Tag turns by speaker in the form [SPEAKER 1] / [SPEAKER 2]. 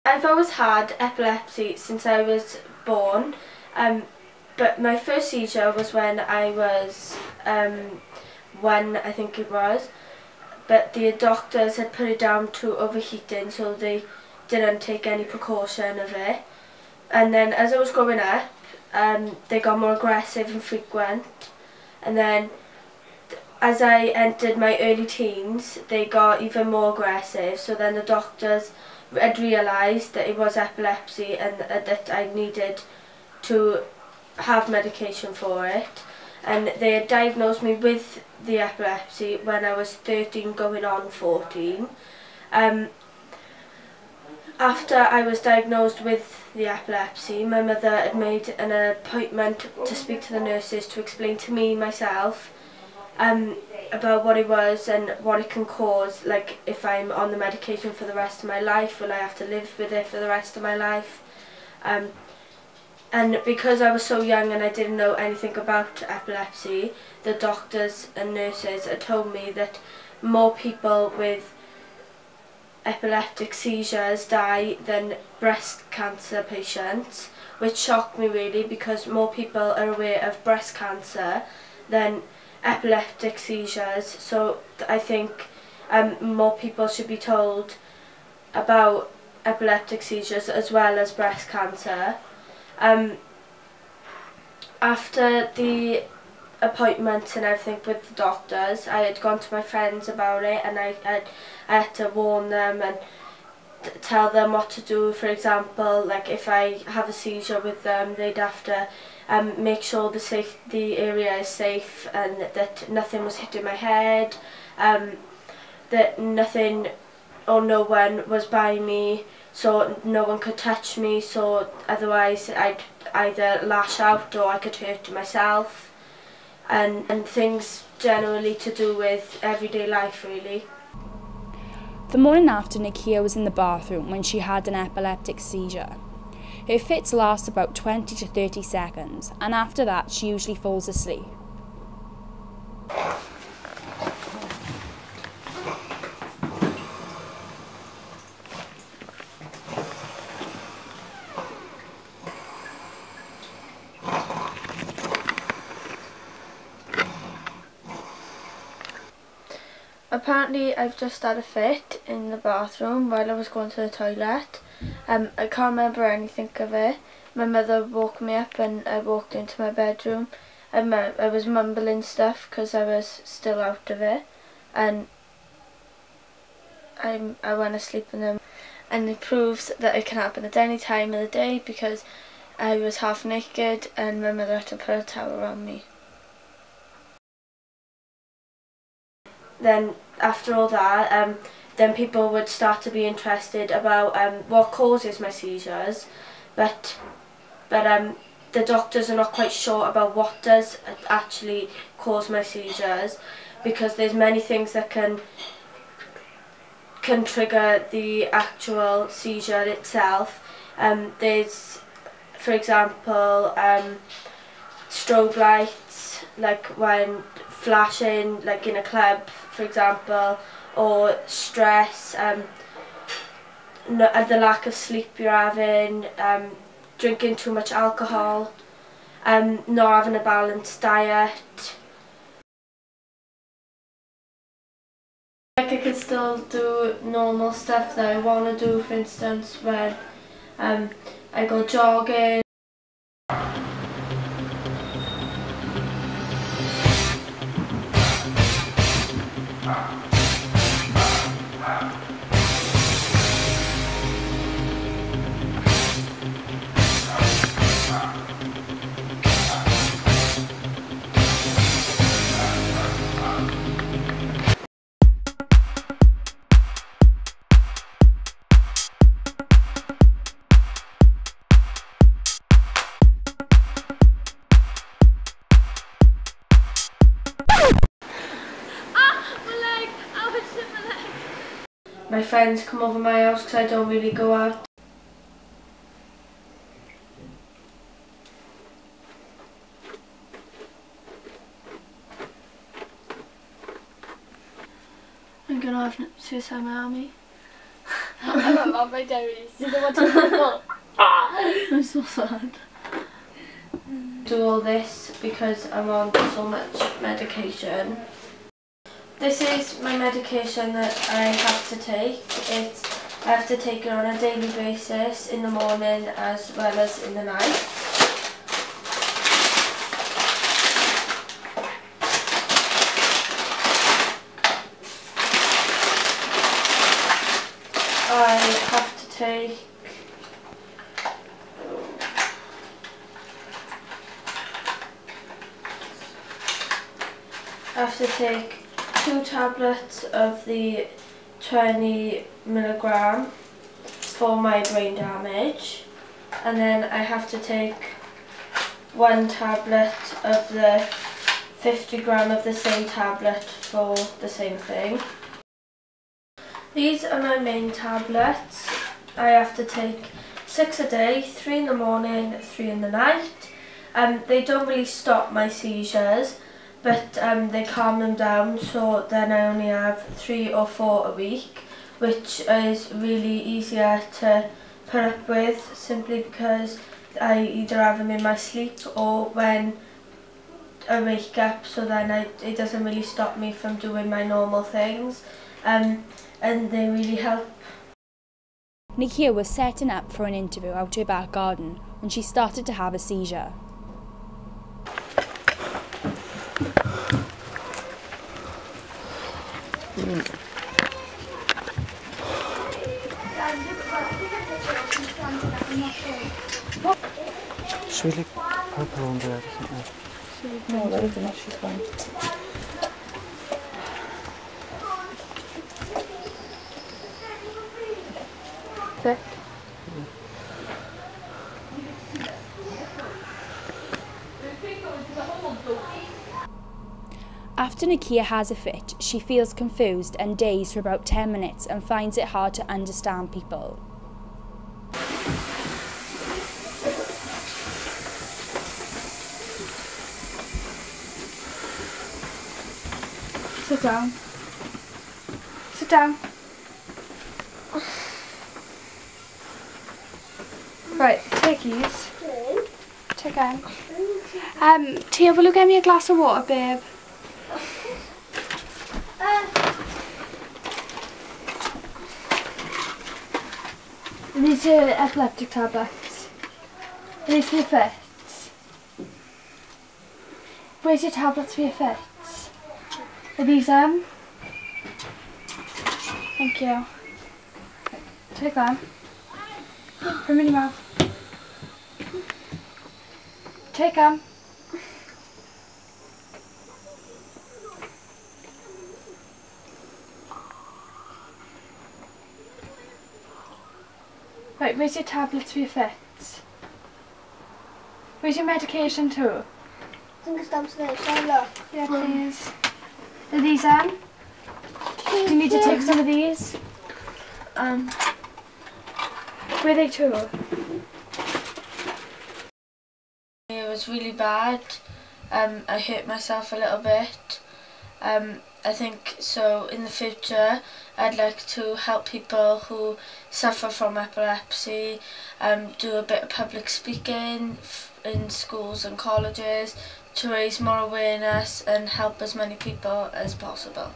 [SPEAKER 1] I've always had epilepsy since I was born, but my first seizure was when I was one, I think it was, but the doctors had put it down to overheating, so they didn't take any precaution of it. And then as I was growing up, they got more aggressive and frequent, and then as I entered my early teens, they got even more aggressive, so then the doctors had realised that it was epilepsy and that I needed to have medication for it. And they had diagnosed me with the epilepsy when I was 13 going on 14. After I was diagnosed with the epilepsy, my mother had made an appointment to speak to the nurses to explain to me myself about what it was and what it can cause, like if I'm on the medication for the rest of my life, will I have to live with it for the rest of my life? And because I was so young and I didn't know anything about epilepsy, the doctors and nurses had told me that more people with epileptic seizures die than breast cancer patients, which shocked me really, because more people are aware of breast cancer than epileptic seizures. So I think more people should be told about epileptic seizures as well as breast cancer. After the appointments and everything with the doctors, I had gone to my friends about it, and I had to warn them and tell them what to do. For example, like if I have a seizure with them, they'd have to make sure the area is safe and that nothing was hitting my head, that nothing or no one was by me, so no one could touch me, so otherwise I'd either lash out or I could hurt myself, and things generally to do with everyday life really.
[SPEAKER 2] The morning after, Nakia was in the bathroom when she had an epileptic seizure. Her fits last about 20 to 30 seconds, and after that she usually falls asleep.
[SPEAKER 1] Apparently I've just had a fit in the bathroom while I was going to the toilet. I can't remember anything of it. My mother woke me up and I walked into my bedroom. I was mumbling stuff because I was still out of it, and I went to sleep in them. And it proves that it can happen at any time of the day, because I was half naked and my mother had to put a towel around me. Then after all that, then people would start to be interested about what causes my seizures, but the doctors are not quite sure about what does actually cause my seizures, because there's many things that can trigger the actual seizure itself. There's, for example, strobe lights, like when flashing, like in a club for example, or stress, the lack of sleep you're having, drinking too much alcohol, not having a balanced diet. Like I can still do normal stuff that I want to do, for instance when I go jogging. My friends come over my house because I don't really go out. I'm gonna have suicide my army.
[SPEAKER 3] on my diaries. Did I want to go?
[SPEAKER 4] I'm so sad.
[SPEAKER 1] Do all this because I'm on so much medication. This is my medication that I have to take. I have to take it on a daily basis in the morning as well as in the night. I have to take two tablets of the 20 milligram for my brain damage, and then I have to take 1 tablet of the 50 gram of the same tablet for the same thing. These are my main tablets. I have to take 6 a day, 3 in the morning, 3 in the night. They don't really stop my seizures, but they calm them down, so then I only have 3 or 4 a week, which is really easier to put up with, simply because I either have them in my sleep or when I wake up, so then it doesn't really stop me from doing my normal things, and they really help.
[SPEAKER 2] Nikia was setting up for an interview out her back garden when she started to have a seizure.
[SPEAKER 5] Should we leave purple on there, isn't there?
[SPEAKER 2] No, there isn't. She's fine.
[SPEAKER 3] Thick.
[SPEAKER 2] After Nikia has a fit, she feels confused and dazed for about 10 minutes and finds it hard to understand people.
[SPEAKER 3] Sit down. Sit down. Right, take these. Take them. Tia, will you get me a glass of water, babe? These are epileptic tablets. These for your fits. Where's your tablets for your fits? Are these them? Thank you. Take them. Put them in your mouth. Take them. Right, where's your tablets for your fits? Where's your medication too?
[SPEAKER 4] I think it's downstairs. Shall I look?
[SPEAKER 3] Yeah, please. Are these them? Do you need to take some of these? Where are they too?
[SPEAKER 1] It was really bad. I hurt myself a little bit. I think so in the future I'd like to help people who suffer from epilepsy, do a bit of public speaking in schools and colleges to raise more awareness and help as many people as possible.